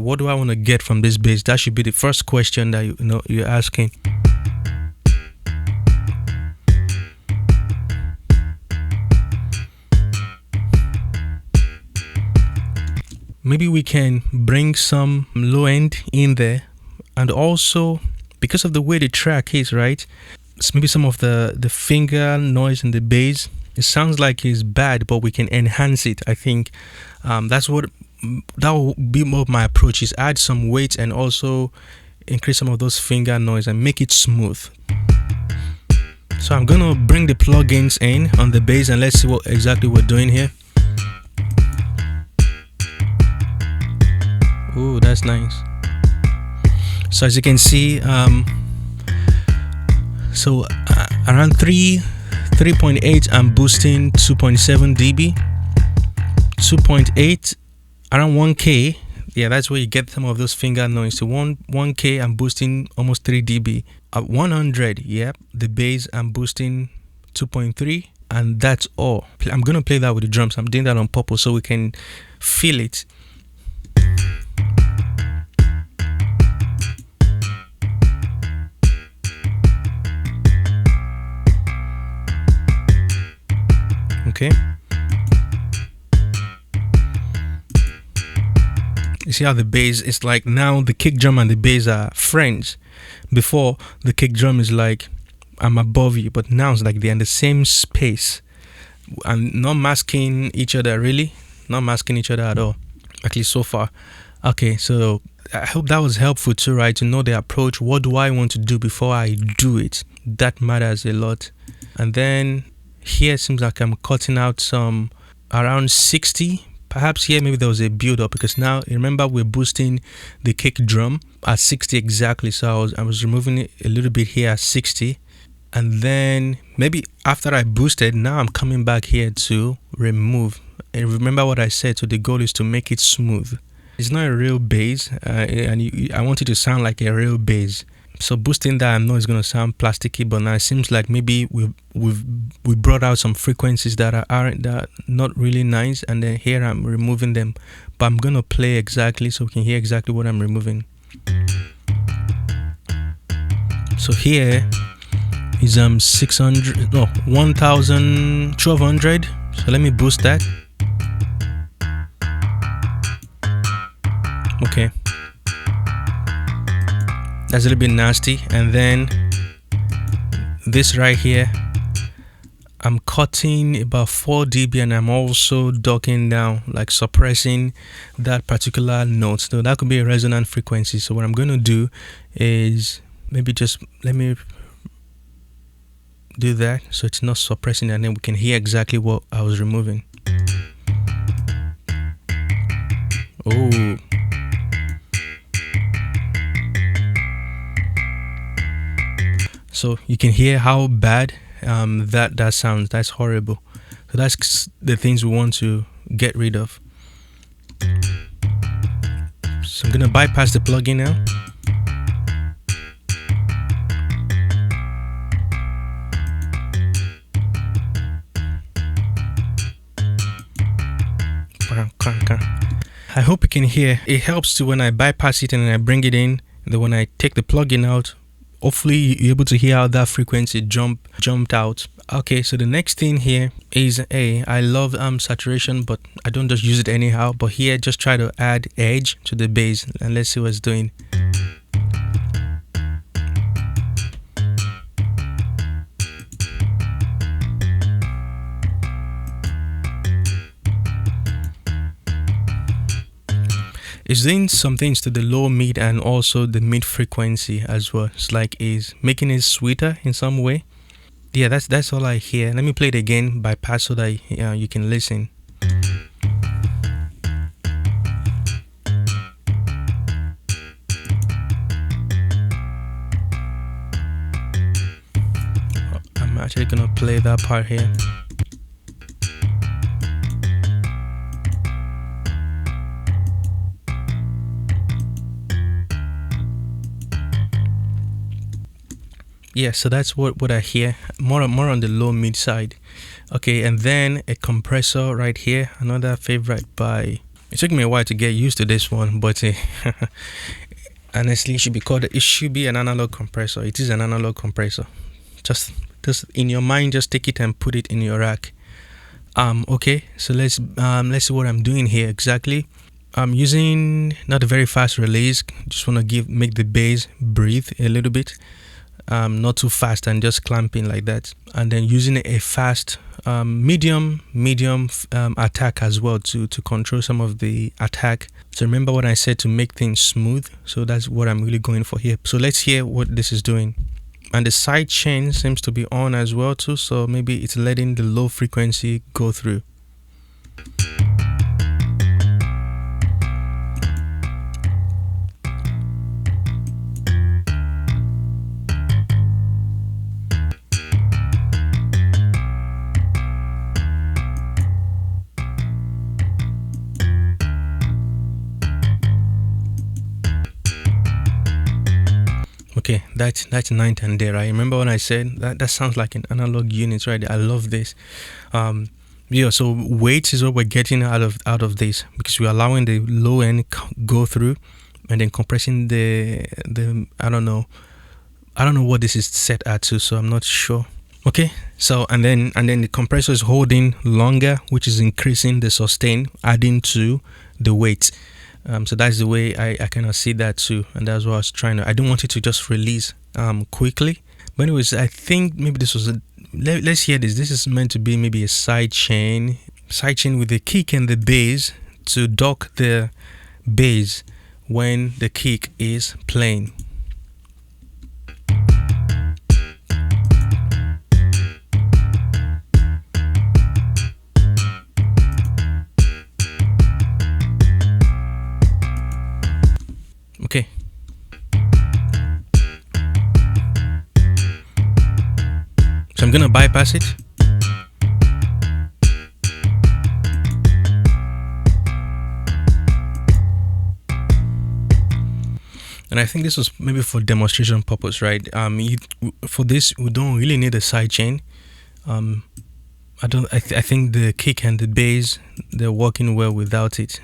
What do I want to get from this bass? That should be the first question that you're asking. Maybe we can bring some low end in there, and also because of the way the track is, right? Maybe some of the finger noise in the bass. It sounds like it's bad, but we can enhance it. I think that will be more of my approach, is add some weight and also increase some of those finger noise and make it smooth. So I'm gonna bring the plugins in on the bass and let's see what exactly we're doing here. Oh, that's nice. So as you can see, around 3.8 I'm boosting 2.7 dB, 2.8 around 1K. Yeah, that's where you get some of those finger noise. So 1K I'm boosting almost 3 dB. At 100, yep, the bass I'm boosting 2.3, and that's all. I'm gonna play that with the drums. I'm doing that on purpose so we can feel it. Okay. You see how the bass is like, now the kick drum and the bass are friends. Before, the kick drum is like, I'm above you, but now it's like they're in the same space and not masking each other, really. Not masking each other at all, at least so far. Okay, so I hope that was helpful too, right? To know the approach. What do I want to do before I do it? That matters a lot. And then here it seems like I'm cutting out some around 60. Perhaps here maybe there was a build up, because now remember we're boosting the kick drum at 60 exactly. So I was removing it a little bit here at 60. And then maybe after I boosted, now I'm coming back here to remove. And remember what I said, so the goal is to make it smooth. It's not a real bass, and I want it to sound like a real bass. So boosting that, I know it's gonna sound plasticky, but now it seems like maybe we brought out some frequencies that are not really nice, and then here I'm removing them. But I'm gonna play exactly so we can hear exactly what I'm removing. So here is 600, no, 1000, 1200. So let me boost that. Okay. That's a little bit nasty. And then this right here, I'm cutting about 4 dB, and I'm also ducking down, like suppressing that particular note. So that could be a resonant frequency. So what I'm going to do is maybe just let me do that so it's not suppressing, and then we can hear exactly what I was removing. Oh. So you can hear how bad that sounds. That's horrible. So that's the things we want to get rid of. So I'm gonna bypass the plugin now. I hope you can hear. It helps to when I bypass it and then I bring it in. And then when I take the plugin out, hopefully you're able to hear how that frequency jumped out. Okay, so the next thing here is I love saturation, but I don't just use it anyhow. But here, just try to add edge to the bass, and let's see what it's doing. It's doing some things to the low, mid, and also the mid frequency as well. It's like it's making it sweeter in some way. Yeah, that's all I hear. Let me play it again, bypass, so that you can listen. I'm actually gonna play that part here. Yeah, so that's what I hear, more on the low mid side. Okay, and then a compressor right here, another favorite by It took me a while to get used to this one, but honestly, it should be an analog compressor. It is an analog compressor. Just in your mind, just take it and put it in your rack. Okay, so let's see what I'm doing here exactly. I'm using not a very fast release. Just want to make the bass breathe a little bit. Not too fast, and just clamping like that, and then using a fast medium attack as well to control some of the attack. So remember what I said, to make things smooth. So that's what I'm really going for here. So let's hear what this is doing. And the sidechain seems to be on as well too, so maybe it's letting the low frequency go through. Okay, that's ninth and there. I remember when I said that sounds like an analog unit, right? I love this. Yeah, so weight is what we're getting out of this, because we're allowing the low end go through, and then compressing the I don't know what this is set at to, so I'm not sure. Okay, so and then the compressor is holding longer, which is increasing the sustain, adding to the weight. So that's the way I kind of see that too, and that's what I was trying to. I don't want it to just release quickly. But anyways, I think maybe this was let's hear this. This is meant to be maybe a sidechain with the kick and the bass to dock the bass when the kick is playing. Okay. So I'm gonna bypass it. And I think this was maybe for demonstration purpose, right? For this, we don't really need a sidechain. I think the kick and the bass, they're working well without it.